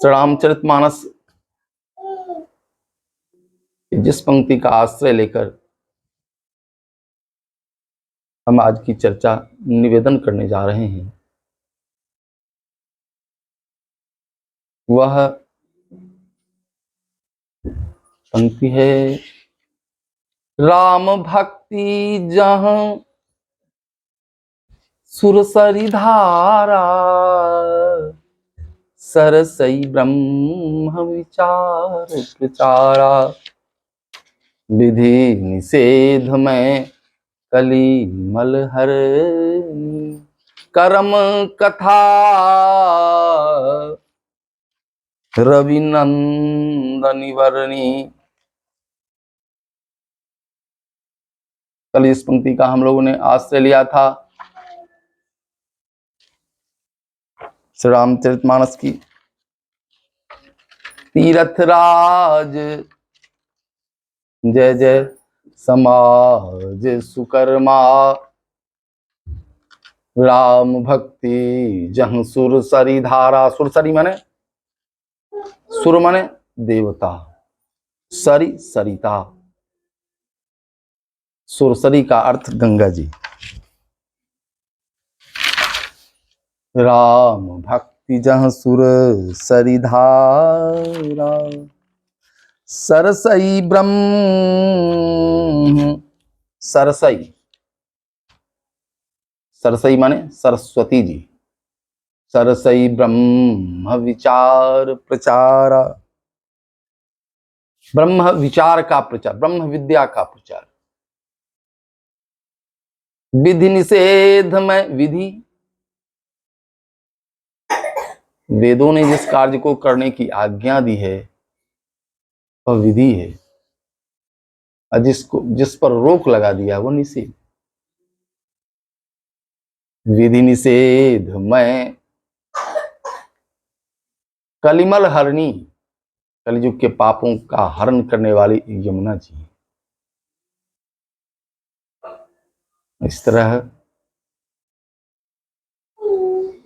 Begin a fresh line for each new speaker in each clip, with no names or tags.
श्री रामचरितमानस जिस पंक्ति का आश्रय लेकर हम आज की चर्चा निवेदन करने जा रहे हैं, वह पंक्ति है, राम भक्ति जहां सुरसरी धारा, सरसई ब्रह्म विचार प्रचारा, विधि निषेध में कली मलहर, करम कथा रविनंदनी वर्णी। कल इस पंक्ति का हम लोगों ने आश्रय लिया था श्री रामचरितमानस की। तीर्थराज जय जय समाज सुकर्मा, राम भक्ति जहाँ सुरसरी धारा। सुरसरी माने सुर माने देवता, सरी सरिता, सुरसरी का अर्थ गंगा जी। राम भक्ति जहाँ सुर सरी धारा, सरसई ब्रह्म, सरसई, सरसई माने सरस्वती जी, सरसई ब्रह्म विचार प्रचारा, ब्रह्म विचार का प्रचार, ब्रह्म विद्या का प्रचार। विधि निषेध में, विधि वेदों ने जिस कार्य को करने की आज्ञा दी है वह विधि है, और जिस पर रोक लगा दिया वो निषेध। विधि निषेध में कलिमल हरणी, कलियुग के पापों का हरण करने वाली यमुना जी। इस तरह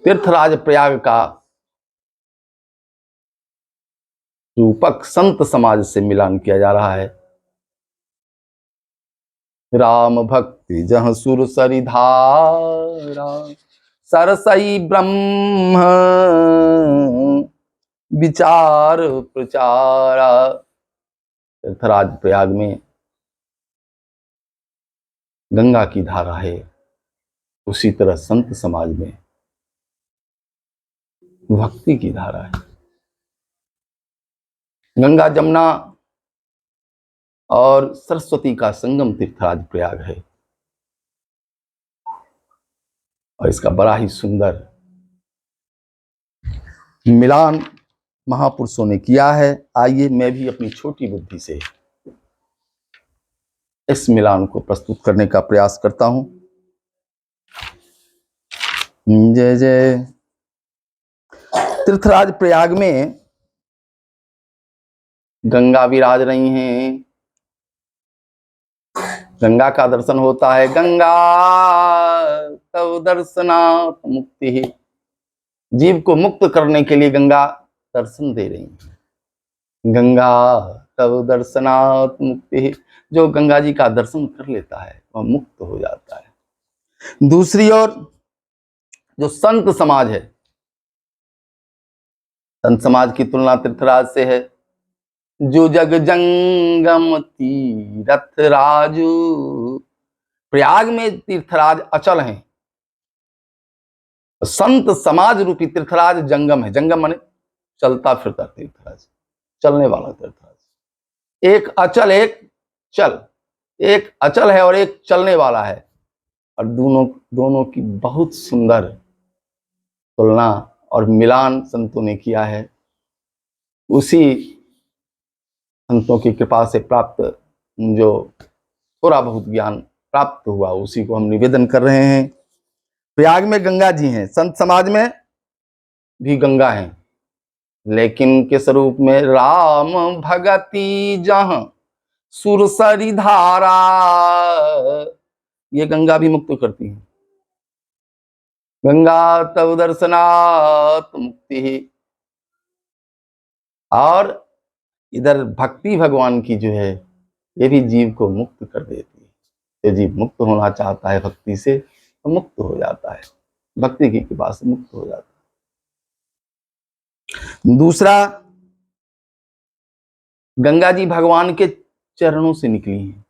तीर्थराज प्रयाग का रूपक संत समाज से मिलान किया जा रहा है। राम भक्ति जहाँ सुरसरी धारा, सरसई ब्रह्म विचार प्रचारा। तीर्थराज प्रयाग में गंगा की धारा है, उसी तरह संत समाज में भक्ति की धारा है। गंगा जमुना और सरस्वती का संगम तीर्थराज प्रयाग है, और इसका बड़ा ही सुंदर मिलान महापुरुषों ने किया है। आइए मैं भी अपनी छोटी बुद्धि से इस मिलान को प्रस्तुत करने का प्रयास करता हूं। जय जय। तीर्थराज प्रयाग में गंगा विराज रही हैं, गंगा का दर्शन होता है। गंगा तव दर्शनात् मुक्ति है, जीव को मुक्त करने के लिए गंगा दर्शन दे रही है। गंगा तव दर्शनात् मुक्ति है, जो गंगा जी का दर्शन कर लेता है वह मुक्त हो जाता है। दूसरी ओर जो संत समाज है, संत समाज की तुलना तीर्थराज से है। जो जग जंगम तीरथ राजू, प्रयाग में तीर्थराज अचल हैं, संत समाज रूपी तीर्थराज जंगम है। जंगम माने चलता फिरता तीर्थराज, चलने वाला तीर्थराज। एक अचल एक चल, एक अचल है और एक चलने वाला है, और दोनों की बहुत सुंदर तुलना और मिलान संतों ने किया है। उसी संतों की कृपा से प्राप्त जो थोड़ा बहुत ज्ञान प्राप्त हुआ उसी को हम निवेदन कर रहे हैं। प्रयाग में गंगा जी हैं, संत समाज में भी गंगा हैं, लेकिन किस रूप में? राम भगति जहां सुरसरी धारा, ये गंगा भी मुक्त करती है। गंगा तव दर्शनात् मुक्ति, और इधर भक्ति भगवान की जो है ये भी जीव को मुक्त कर देती है। तो जीव मुक्त होना चाहता है भक्ति से तो मुक्त हो जाता है, भक्ति की कृपा से मुक्त हो जाता है। दूसरा, गंगा जी भगवान के चरणों से निकली हैं।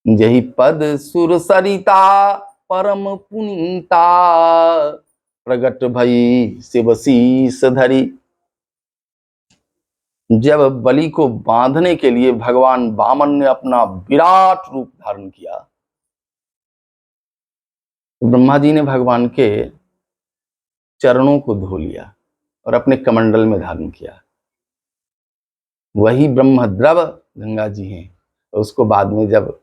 यही पद सुर सरिता परम पुनीता, प्रगट भई शिव शीस धरी। जब बलि को बांधने के लिए भगवान वामन ने अपना विराट रूप धारण किया, तो ब्रह्मा जी ने भगवान के चरणों को धो लिया और अपने कमंडल में धारण किया। वही ब्रह्मद्रव गंगा जी हैं। और उसको बाद में जब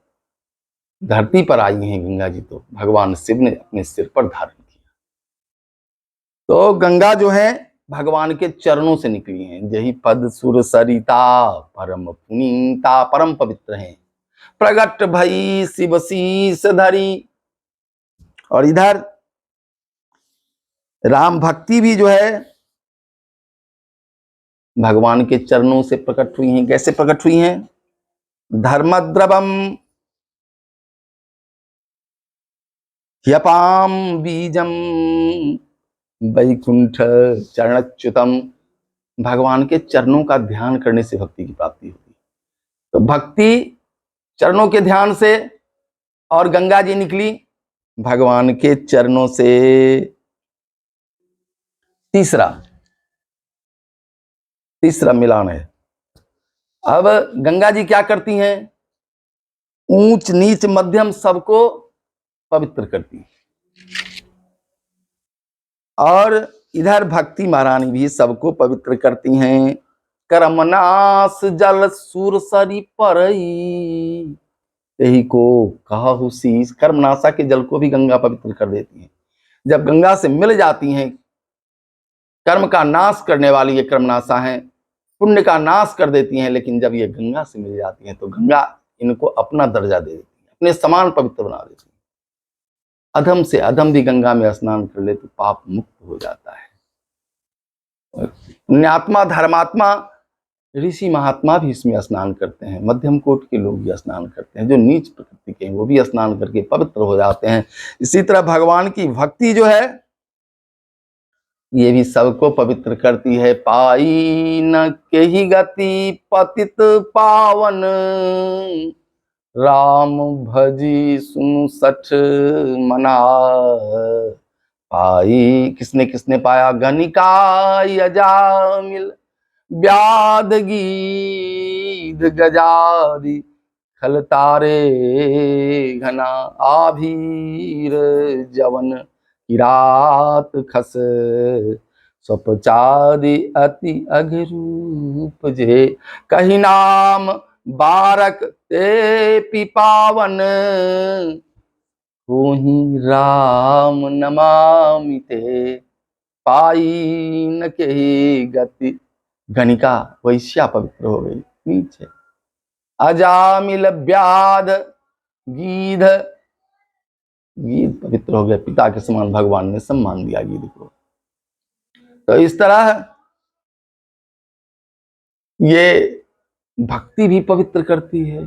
धरती पर आई हैं गंगा जी, तो भगवान शिव ने अपने सिर पर धारण किया। तो गंगा जो है भगवान के चरणों से निकली हैं। यही पद सुर सरिता परम पुनीता, परम पवित्र हैं, प्रगट भई शिव शीस धरी। और इधर राम भक्ति भी जो है भगवान के चरणों से प्रकट हुई हैं। कैसे प्रकट हुई हैं? धर्मद्रवम ह्यपाम बीजम वैकुंठ चरणच्युतम। भगवान के चरणों का ध्यान करने से भक्ति की प्राप्ति होती है। तो भक्ति चरणों के ध्यान से, और गंगा जी निकली भगवान के चरणों से। तीसरा मिलान है। अब गंगा जी क्या करती हैं? ऊंच नीच मध्यम सबको पवित्र करती है। और इधर भक्ति महारानी भी सबको पवित्र करती हैं। कर्मनाश जल सूर सरी परई, यही को कहु शीस। कर्मनाशा के जल को भी गंगा पवित्र कर देती है। जब गंगा से मिल जाती हैं, कर्म का नाश करने वाली ये कर्मनाशा हैं, पुण्य का नाश कर देती हैं, लेकिन जब ये गंगा से मिल जाती हैं तो गंगा इनको अपना दर्जा दे देती है, अपने समान पवित्र बना देती है। अधम से अधम भी गंगा में स्नान कर ले तो पाप मुक्त हो जाता है। पुण्यात्मा धर्मात्मा ऋषि महात्मा भी इसमें स्नान करते हैं, मध्यम कोट के लोग भी स्नान करते हैं, जो नीच प्रकृति के हैं वो भी स्नान करके पवित्र हो जाते हैं। इसी तरह भगवान की भक्ति जो है ये भी सबको पवित्र करती है। पाई न के ही गति पतित पावन, राम भजी सुन सठ मना। पाई किसने किसने पाया? गनिकाय अजामिल व्याध गीध गजादि खलतारे घना। आभीर जवन किरात खस स्वपचादि अति अघरूप जे। कही नाम बारक ते पिपावन, होहि राम नमामि ते। पाई न के गति, गणिका वैश्या पवित्र हो गई नीचे। अजामिल व्याध गीध, गीध पवित्र हो गया, पिता के समान भगवान ने सम्मान दिया गीध को। तो इस तरह ये भक्ति भी पवित्र करती है।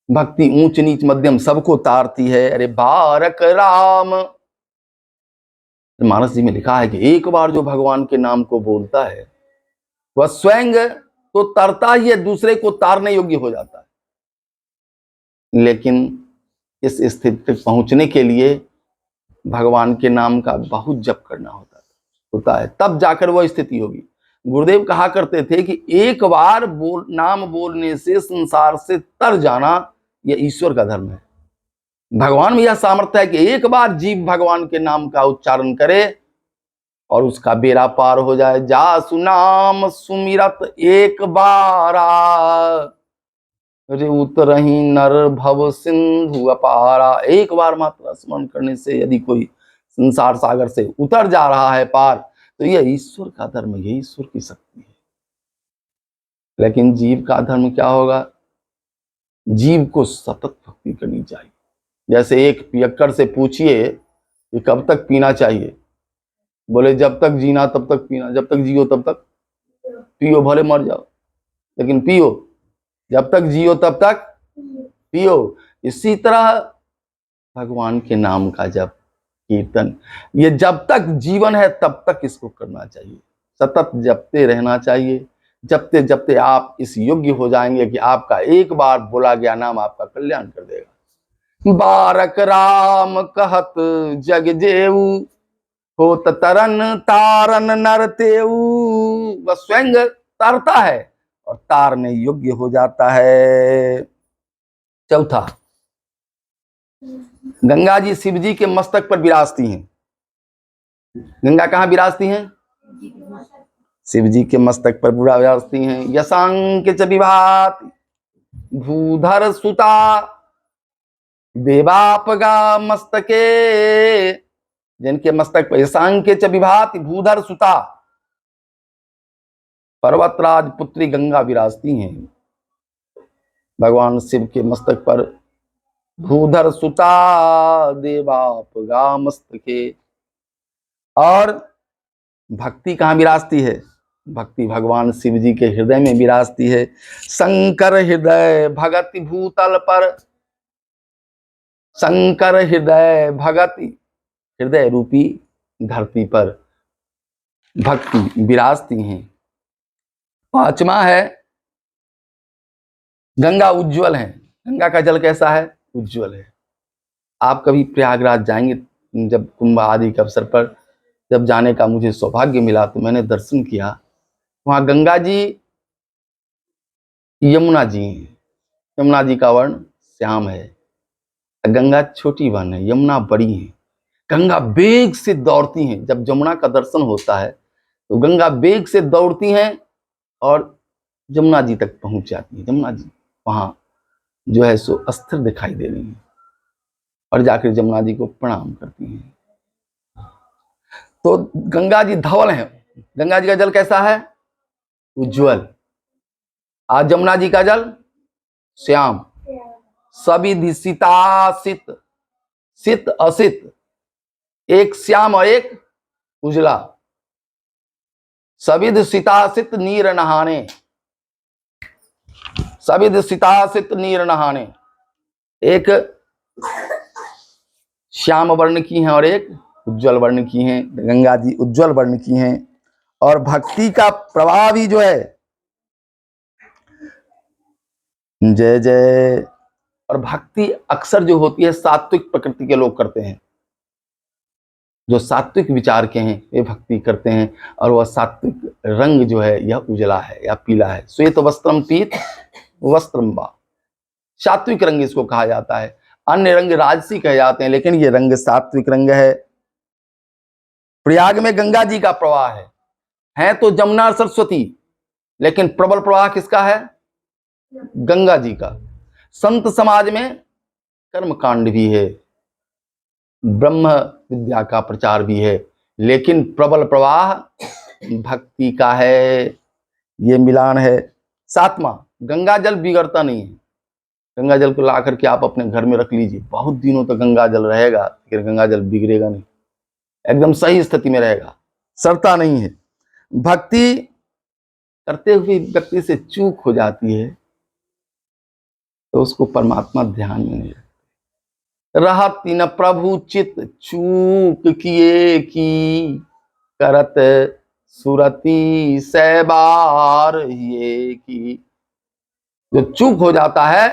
भक्ति ऊंच नीच मध्यम सबको तारती है। अरे बारक राम, मानस जी में लिखा है कि एक बार जो भगवान के नाम को बोलता है वह स्वयं तो तरता ही है, दूसरे को तारने योग्य हो जाता है। लेकिन इस स्थिति तक पहुंचने के लिए भगवान के नाम का बहुत जप करना होता है, तब जाकर वह स्थिति होगी। गुरुदेव कहा करते थे कि एक बार नाम बोलने से संसार से तर जाना यह ईश्वर का धर्म है। भगवान में यह सामर्थ्य है कि एक बार जीव भगवान के नाम का उच्चारण करे और उसका बेड़ा पार हो जाए। जा सुनाम सुमिरत एक बारा, रे उतरही नर भव सिंधु अपारा। एक बार मात्र स्मरण करने से यदि कोई संसार सागर से उतर जा रहा है पार, तो यह ईश्वर का धर्म है, ईश्वर की शक्ति है। लेकिन जीव का धर्म क्या होगा? जीव को सतत भक्ति करनी चाहिए। जैसे एक पियक्कड़ से पूछिए कि कब तक पीना चाहिए, बोले जब तक जीना तब तक पीना, जब तक जियो तब तक पियो भले मर जाओ, लेकिन पियो, जब तक जियो तब तक पियो। इसी तरह भगवान के नाम का जप कीर्तन, ये जब तक जीवन है तब तक इसको करना चाहिए, सतत जपते रहना चाहिए। जपते जपते आप इस योग्य हो जाएंगे कि आपका एक बार बोला गया नाम आपका कल्याण कर देगा। बारक राम कहत जग जेऊ, होत तरन तारन नर तेऊ। वह स्वयं तरता है और तारने योग्य हो जाता है। चौथा, गंगा जी शिव जी के मस्तक पर विराजती हैं। गंगा कहाँ विराजती हैं? शिव जी के मस्तक पर विराजती हैं। यशांक च विभाति भूधर सुता, देवापगा मस्तके। जिनके मस्तक पर यशांक च विभाति भूधर सुता, पर्वतराज पुत्री गंगा विराजती हैं। भगवान शिव के मस्तक पर भूधर सुता, देवापगा मस्तके। और भक्ति कहाँ विराजती है? भक्ति भगवान शिव जी के हृदय में विराजती है। शंकर हृदय भगति भूतल पर, शंकर हृदय भगति, हृदय रूपी धरती पर भक्ति विराजती हैं। पांचवा है गंगा उज्जवल है। गंगा का जल कैसा है? उज्जवल है। आप कभी प्रयागराज जाएंगे, जब कुंभ आदि के अवसर पर जब जाने का मुझे सौभाग्य मिला तो मैंने दर्शन किया। वहां गंगा जी, यमुना जी हैं। यमुना जी का वर्ण श्याम है। गंगा छोटी वर्ण है, यमुना बड़ी है। गंगा वेग से दौड़ती हैं। जब यमुना का दर्शन होता है तो गंगा वेग से दौड़ती हैं और यमुना जी तक पहुंच जाती है। यमुना जी वहां जो है सो अस्थिर दिखाई दे रही है और जाकर यमुना जी को प्रणाम करती हैं। तो गंगा जी धवल है। गंगा जी का जल कैसा है? उज्जवल। आज यमुना जी का जल श्याम। सविधि सितासित, सित असित, एक श्याम और एक उजला। सविध सितासित नीर नहाने, सविध सितासित नीर नहाने। एक श्याम वर्ण की हैं और एक उज्जवल वर्ण की हैं। गंगा जी उज्जवल वर्ण की हैं। और भक्ति का प्रवाह भी जो है, जय जय। और भक्ति अक्सर जो होती है सात्विक प्रकृति के लोग करते हैं। जो सात्विक विचार के हैं वे भक्ति करते हैं। और वह सात्विक रंग जो है यह उजला है या पीला है। श्वेत वस्त्रम पीत वस्त्रम वा, सात्विक रंग इसको कहा जाता है। अन्य रंग राजसी कहे जाते हैं, लेकिन ये रंग सात्विक रंग है। प्रयाग में गंगा जी का प्रवाह है तो जमुना और सरस्वती, लेकिन प्रबल प्रवाह किसका है? गंगा जी का। संत समाज में कर्म कांड भी है, ब्रह्म विद्या का प्रचार भी है, लेकिन प्रबल प्रवाह भक्ति का है। ये मिलान है। सातवां, गंगा जल बिगड़ता नहीं है। गंगा जल को ला करके आप अपने घर में रख लीजिए, बहुत दिनों तक गंगा जल रहेगा, लेकिन गंगा जल बिगड़ेगा नहीं, एकदम सही स्थिति में रहेगा, सड़ता नहीं है। भक्ति करते हुए व्यक्ति से चूक हो जाती है तो उसको परमात्मा ध्यान में नहीं रहत न प्रभु चित चूक किए की, करत सुरति सैबार ये की। जो चूक हो जाता है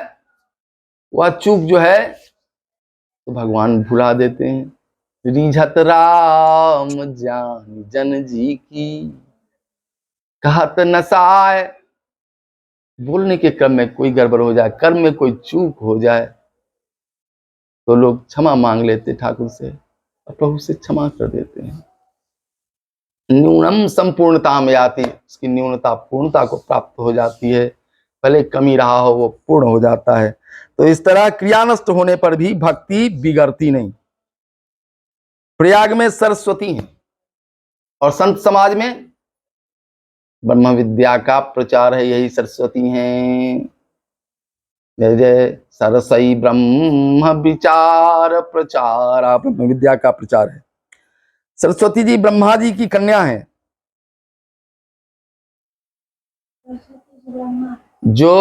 वह चूक जो है तो भगवान भुला देते हैं। रिझत राम जान जन जी की, कहत नसाय। बोलने के क्रम में कोई गड़बड़ हो जाए, कर्म में कोई चूक हो जाए तो लोग क्षमा मांग लेते ठाकुर से और प्रभु से क्षमा कर देते हैं। न्यूनम संपूर्णता में आती, उसकी न्यूनता पूर्णता को प्राप्त हो जाती है। भले कमी रहा हो वो पूर्ण हो जाता है। तो इस तरह क्रिया नष्ट होने पर भी भक्ति बिगड़ती नहीं। प्रयाग में सरस्वती है और संत समाज में ब्रह्म विद्या का प्रचार है, यही सरस्वती हैं। जय जय। सरसई ब्रह्म विचार प्रचार, ब्रह्म विद्या का प्रचार है। सरस्वती जी ब्रह्मा जी की कन्या है। जो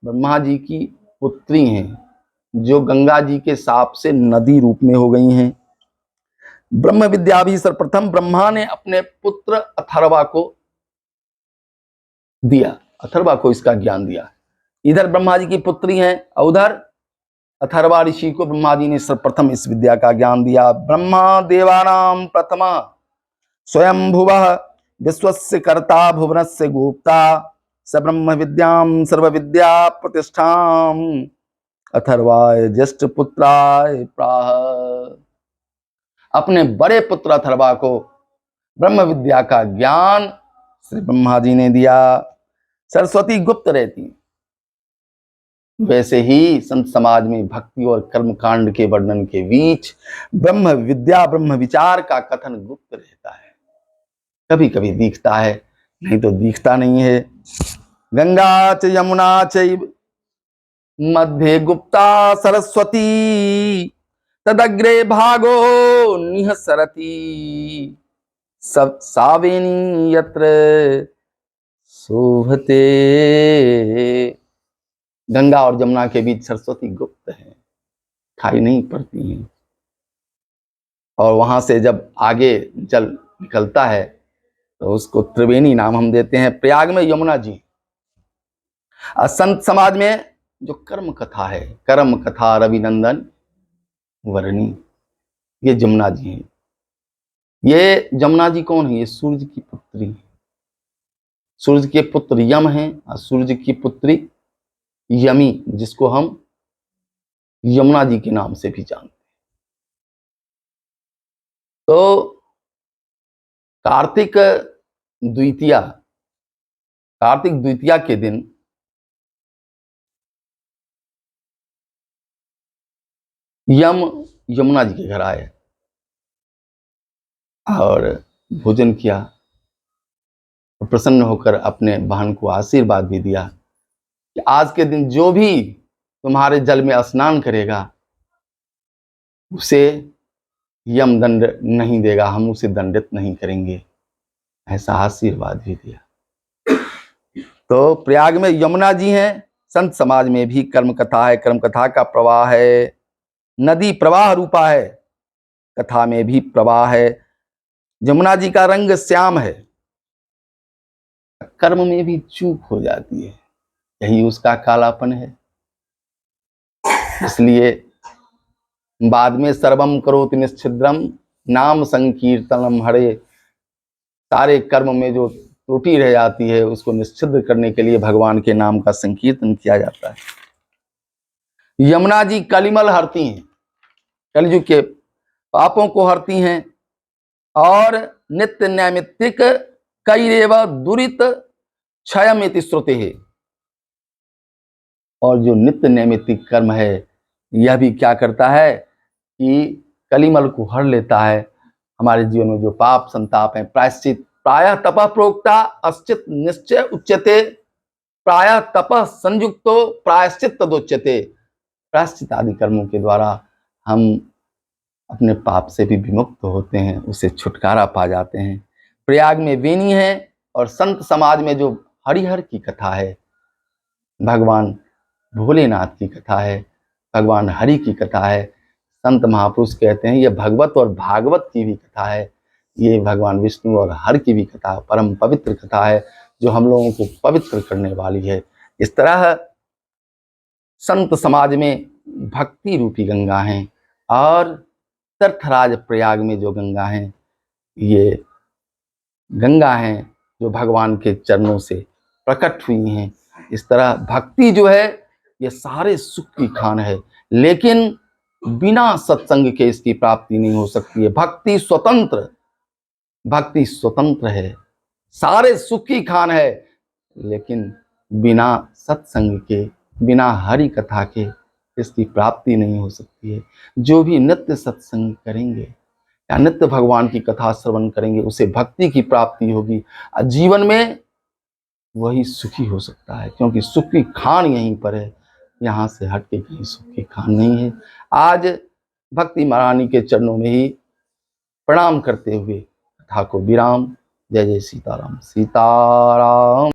ब्रह्मा जी की पुत्री हैं, जो गंगा जी के साप से नदी रूप में हो गई हैं। ब्रह्म विद्या भी सर्वप्रथम ब्रह्मा ने अपने पुत्र अथर्वा को दिया, अथर्वा को इसका ज्ञान दिया। इधर ब्रह्मा जी की पुत्री हैं और उधर अथर्वा ऋषि को ब्रह्मा जी ने सर्वप्रथम इस विद्या का ज्ञान दिया। ब्रह्मा देवानां प्रथमा स्वयंभुवः विश्वस्य कर्ता भुवनस्य गोप्ता स ब्रह्म विद्यां सर्व विद्या प्रतिष्ठाम अथर्वाय ज्येष्ठ पुत्राय प्राह। अपने बड़े पुत्र अथर्वा को ब्रह्म विद्या का ज्ञान श्री ब्रह्मा जी ने दिया। सरस्वती गुप्त रहती, वैसे ही संत समाज में भक्ति और कर्म कांड के वर्णन के बीच ब्रह्म विद्या ब्रह्म विचार का कथन गुप्त रहता है। कभी कभी दिखता है, नहीं तो दिखता नहीं है। गंगा च यमुना चैव मध्ये गुप्ता सरस्वती तदग्रे भागो निःसरति सब सावेनी यत्र शोभते। गंगा और जमुना के बीच सरस्वती गुप्त है, दिखाई नहीं पड़ती है। और वहां से जब आगे जल निकलता है तो उसको त्रिवेणी नाम हम देते हैं। प्रयाग में यमुना जी। संत समाज में जो कर्म कथा है, कर्म कथा रविनंदन वर्णी, ये जमुना जी हैं। ये जमुना जी कौन है? ये सूर्य की पुत्री है। सूर्य के पुत्र यम हैं और सूर्य की पुत्री यमी, जिसको हम यमुना जी के नाम से भी जानते हैं। तो कार्तिक द्वितीया के दिन यम यमुना जी के घर आए और भोजन किया, प्रसन्न होकर अपने बहन को आशीर्वाद भी दिया कि आज के दिन जो भी तुम्हारे जल में स्नान करेगा उसे यम दंड नहीं देगा, हम उसे दंडित नहीं करेंगे, ऐसा आशीर्वाद भी दिया। तो प्रयाग में यमुना जी हैं। संत समाज में भी कर्म कथा है, कर्म कथा का प्रवाह है। नदी प्रवाह रूपा है, कथा में भी प्रवाह है। यमुना जी का रंग श्याम है, कर्म में भी चूक हो जाती है, यही उसका कालापन है। इसलिए बाद में सर्वम करोति निश्चिद्रम नाम संकीर्तनम हरे, सारे कर्म में जो त्रुटि रह जाती है उसको निश्चिद्र करने के लिए भगवान के नाम का संकीर्तन किया जाता है। यमुना जी कलिमल हरती हैं, कलयुग के पापों को हरती हैं और नित्य नैमित्तिक कैरेव दुरित क्षयमिति श्रुति है। और जो नित्य नैमित्तिक कर्म है यह भी क्या करता है कि कलिमल को हर लेता है। हमारे जीवन में जो पाप संताप है, प्रायश्चित प्रायः तपः प्रोक्ता अश्चित निश्चय उच्यते, प्रायः तपः संयुक्तो प्रायश्चित तदुच्यते। प्रायश्चित आदि कर्मों के द्वारा हम अपने पाप से भी विमुक्त होते हैं, उससे छुटकारा पा जाते हैं। प्रयाग में वेणी है और संत समाज में जो हरिहर की कथा है, भगवान भोलेनाथ की कथा है, भगवान हरि की कथा है। संत महापुरुष कहते हैं यह भगवत और भागवत की भी कथा है, ये भगवान विष्णु और हर की भी कथा, परम पवित्र कथा है जो हम लोगों को पवित्र करने वाली है। इस तरह संत समाज में भक्ति रूपी गंगा है और तीर्थराज प्रयाग में जो गंगा है ये गंगा हैं जो भगवान के चरणों से प्रकट हुई हैं। इस तरह भक्ति जो है ये सारे सुख की खान है, लेकिन बिना सत्संग के इसकी प्राप्ति नहीं हो सकती है। भक्ति स्वतंत्र है, सारे सुख की खान है, लेकिन बिना सत्संग के, बिना हरि कथा के इसकी प्राप्ति नहीं हो सकती है। जो भी नित्य सत्संग करेंगे या नित्य भगवान की कथा श्रवण करेंगे उसे भक्ति की प्राप्ति होगी, जीवन में वही सुखी हो सकता है, क्योंकि सुख की खान यहीं पर है, यहाँ से हट के कहीं सुख की खान नहीं है। आज भक्ति महारानी के चरणों में ही प्रणाम करते हुए कथा को विराम। जय जय सीताराम। सीताराम।